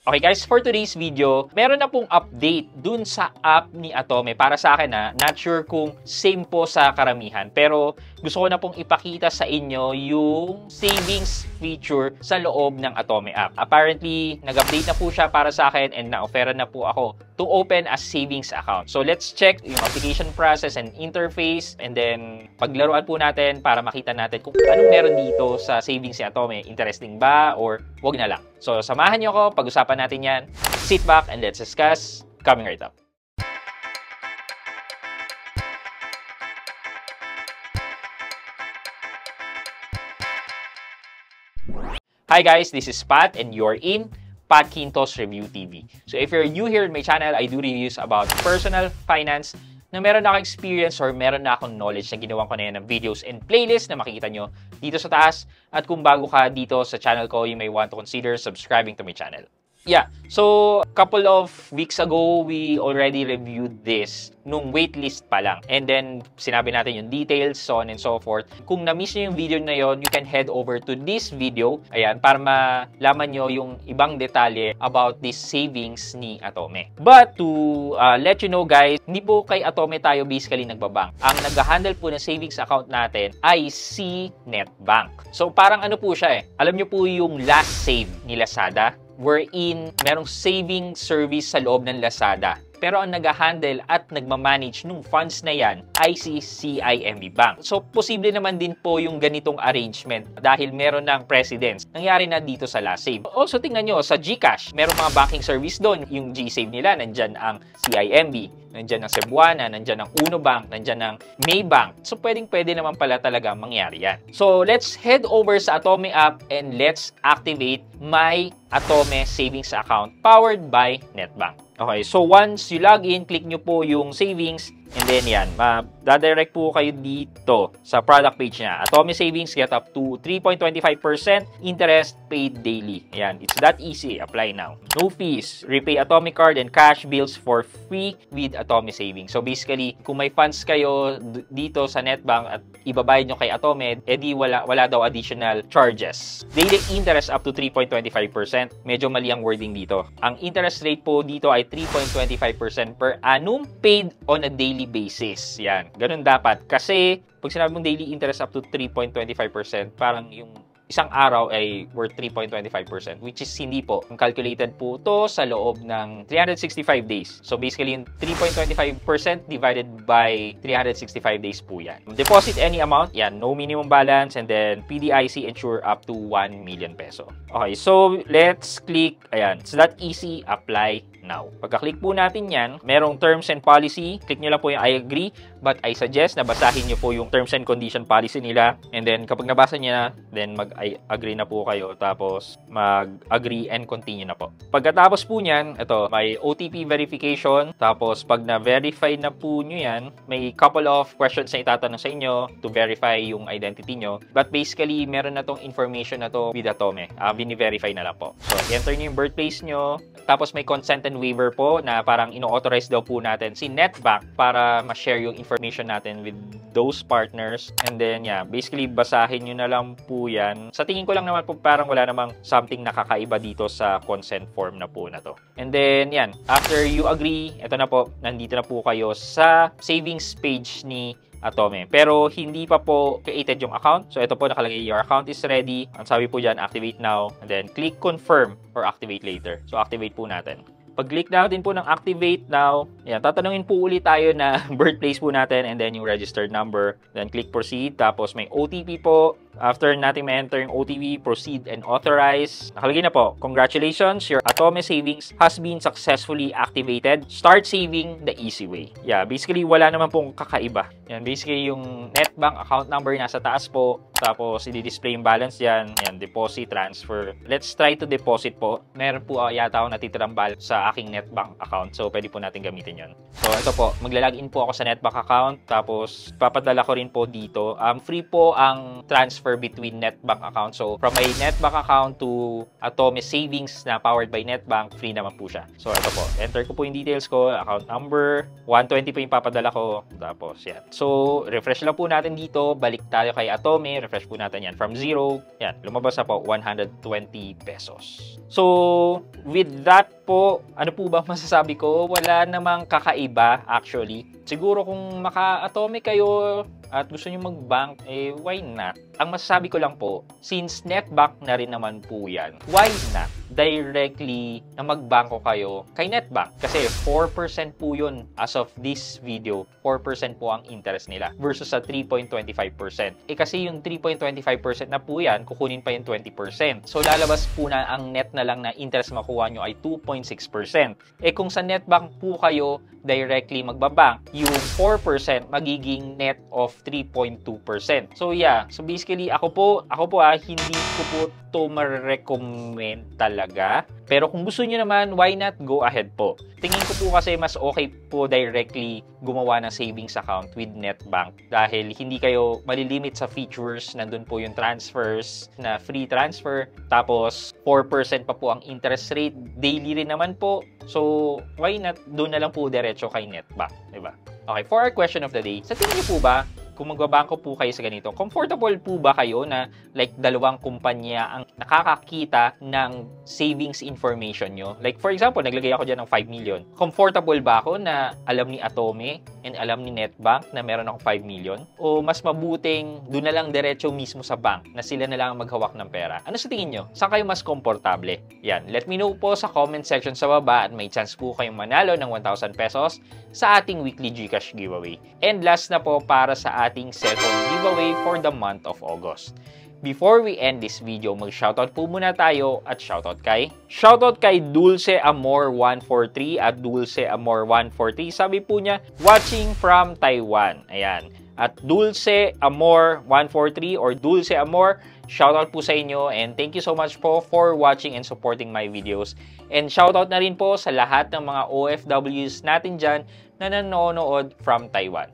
Okay guys, for today's video, meron na pong update dun sa app ni Atome. Para sa akin not sure kung same po sa karamihan. Pero gusto ko na pong ipakita sa inyo yung savings feature sa loob ng Atome app. Apparently, nag-update na po siya para sa akin and na-offeran na po ako to open a savings account. So let's check yung application process and interface and then paglaruan po natin para makita natin kung anong meron dito sa savings ni Atome. Interesting ba or wag na lang? So samahan niyo ako, pag-usapan natin yan. Sit back and let's discuss. Coming right up. Hi guys, this is Pat and you're in Pat Quintos Review TV. So if you're new here in my channel, I do reviews about personal finance na meron na akong experience or meron na akong knowledge na ginawa ko na yan ng videos and playlist na makikita nyo dito sa taas. At kung bago ka dito sa channel ko, you may want to consider subscribing to my channel. Yeah, so couple of weeks ago, we already reviewed this nung waitlist pa lang. And then, sinabi natin yung details, so on and so forth. Kung na-miss nyo yung video na yon, you can head over to this video, ayan, para malaman nyo yung ibang detalye about this savings ni Atome. But to let you know guys, hindi po kay Atome tayo basically nagbabank. Ang nag-handle po ng savings account natin ay si Netbank. So parang ano po siya alam nyo po yung last save ni Lazada, wherein merong saving service sa loob ng Lazada. Pero ang nag-handle at nagmamanage nung funds na yan ay si CIMB Bank. So, posible naman din po yung ganitong arrangement dahil meron ng precedence. Nangyari na dito sa last save. Also, tingnan nyo, sa GCash, merong mga banking service doon. Yung GSave nila, nandyan ang CIMB, nandyan ang Cebuana, nandyan ang Uno Bank, nandyan ang Maybank. So, pwede naman pala talaga mangyari yan. So, let's head over sa Atome app and let's activate my Atome savings account powered by Netbank. Okay, so once you log in, click nyo po yung savings and then yan, dadirect po kayo dito sa product page niya. Atome Savings get up to 3.25% interest paid daily. Ayan, it's that easy. Apply now. No fees. Repay Atome card and cash bills for free with Atome Savings. So basically, kung may funds kayo dito sa Netbank at ibabayad nyo kay Atome, edi wala daw additional charges. Daily interest up to 3.25%. Medyo mali ang wording dito. Ang interest rate po dito ay 3.25% per annum paid on a daily basis. Yan. Ganun dapat. Kasi, pag sinabi mong daily interest up to 3.25%, parang yung isang araw ay worth 3.25%, which is hindi po. Calculated po to sa loob ng 365 days. So basically, yung 3.25% divided by 365 days po yan. Deposit any amount, yan, no minimum balance, and then PDIC insure up to 1 million peso. Okay, so let's click, ayan, it's that easy, apply now. Pagka-click po natin yan, merong terms and policy. Click nyo lang po yung I agree, but I suggest na basahin nyo po yung terms and condition policy nila. And then, kapag nabasa nyo na, then mag-I agree na po kayo. Tapos, mag-agree and continue na po. Pagkatapos po nyan, ito, may OTP verification. Tapos, pag na-verify na po nyo yan, may couple of questions na itatanong sa inyo to verify yung identity nyo. But basically, meron na tong information na to with Atome. Bini-verify na lang po. So, enter nyo yung birthplace nyo. Tapos, may consent and waiver po na parang ino-authorize daw po natin si Netbank para ma-share yung information natin with those partners. And then, yeah, basically, basahin nyo na lang po yan. Sa tingin ko lang naman po parang wala namang something nakakaiba dito sa consent form na po na to. And then, yan, after you agree, ito na po, nandito na po kayo sa savings page ni Atome. Pero hindi pa po created yung account. So ito po nakalagay, your account is ready. Ang sabi po dyan, activate now. And then click confirm or activate later. So activate po natin. Pag-click natin po ng activate now, yan, tatanungin po ulit tayo na birthplace po natin and then yung registered number. Then click proceed. Tapos may OTP po. After natin ma-enter yung OTP, proceed and authorize. Nakalagay na po, congratulations, your Atome Savings has been successfully activated. Start saving the easy way. Yeah, basically wala naman pong kakaiba. Yan, basically yung Netbank account number nasa taas po. Tapos i-display yung balance yan. Yan, deposit, transfer. Let's try to deposit po. Meron po yata ako natitirang balance sa aking Netbank account. So pwede po natin gamitin yon. So ito po, maglalagin po ako sa Netbank account. Tapos papadala ko rin po dito. Free po ang transfer transfer between NetBank account. So, from my NetBank account to Atome Savings na powered by NetBank, free naman po siya. So, ito po. Enter ko po yung details ko, account number, 120 po yung papadala ko. Tapos, yan. So, refresh lang po natin dito. Balik tayo kay Atome. Refresh po natin yan from 0. Yan. Lumabas na po, 120 pesos. So, with that po, ano po ba masasabi ko? Wala namang kakaiba actually. Siguro kung maka-Atome kayo at gusto nyo mag-bank, why not? Ang masasabi ko lang po, since NetBank na rin naman po yan, why not directly na magbangko kayo kay NetBank? Kasi 4% po yun as of this video. 4% po ang interest nila versus sa 3.25%. Kasi yung 3.25% na po yan, kukunin pa yung 20%. So lalabas po na ang net na lang na interest makuha nyo ay 2.6%. Kung sa NetBank po kayo directly magbabank, yung 4% magiging net of 3.2%. So yeah, so basically ako po hindi ko po to ma-recommend talaga. Pero kung gusto niyo naman, why not go ahead po? Tingin ko po kasi mas okay po directly gumawa ng savings account with NetBank dahil hindi kayo malilimit sa features. Nandun po yung transfers na free transfer. Tapos 4% pa po ang interest rate. Daily rin naman po. So why not doon na lang po diretso kay NetBank, diba? Okay, for our question of the day, sa tingin niyo po ba, kung magbabangko po kayo sa ganito, comfortable po ba kayo na like dalawang kumpanya ang nakakakita ng savings information nyo? Like for example, naglagay ako dyan ng 5 million. Comfortable ba ako na alam ni Atome and alam ni NetBank na meron akong 5 million? O mas mabuting doon na lang diretso mismo sa bank na sila na lang ang maghawak ng pera? Ano sa tingin nyo? Saan kayo mas komportable? Yan, let me know po sa comment section sa baba at may chance po kayong manalo ng 1,000 pesos sa ating weekly GCash giveaway. And last na po para sa ating cellphone giveaway for the month of August. Before we end this video, mag-shoutout po muna tayo at shoutout kay Dulce Amor 143 at Dulce Amor 143. Sabi po niya, watching from Taiwan. Ayan. At Dulce Amor 143 or Dulce Amor, shoutout po sa inyo and thank you so much po for watching and supporting my videos. And shoutout na rin po sa lahat ng mga OFWs natin dyan na nanonood from Taiwan.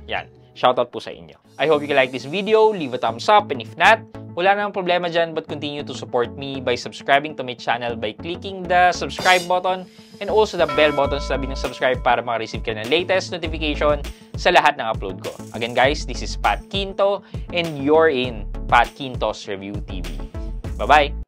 Yan. Shoutout po sa inyo. I hope you like this video. Leave a thumbs up and if not, wala namang problema dyan but continue to support me by subscribing to my channel by clicking the subscribe button and also the bell button sa tabi ng subscribe para makareceive ka ng latest notification sa lahat ng upload ko. Again guys, this is Pat Quinto and you're in Pat Quinto's Review TV. Bye-bye!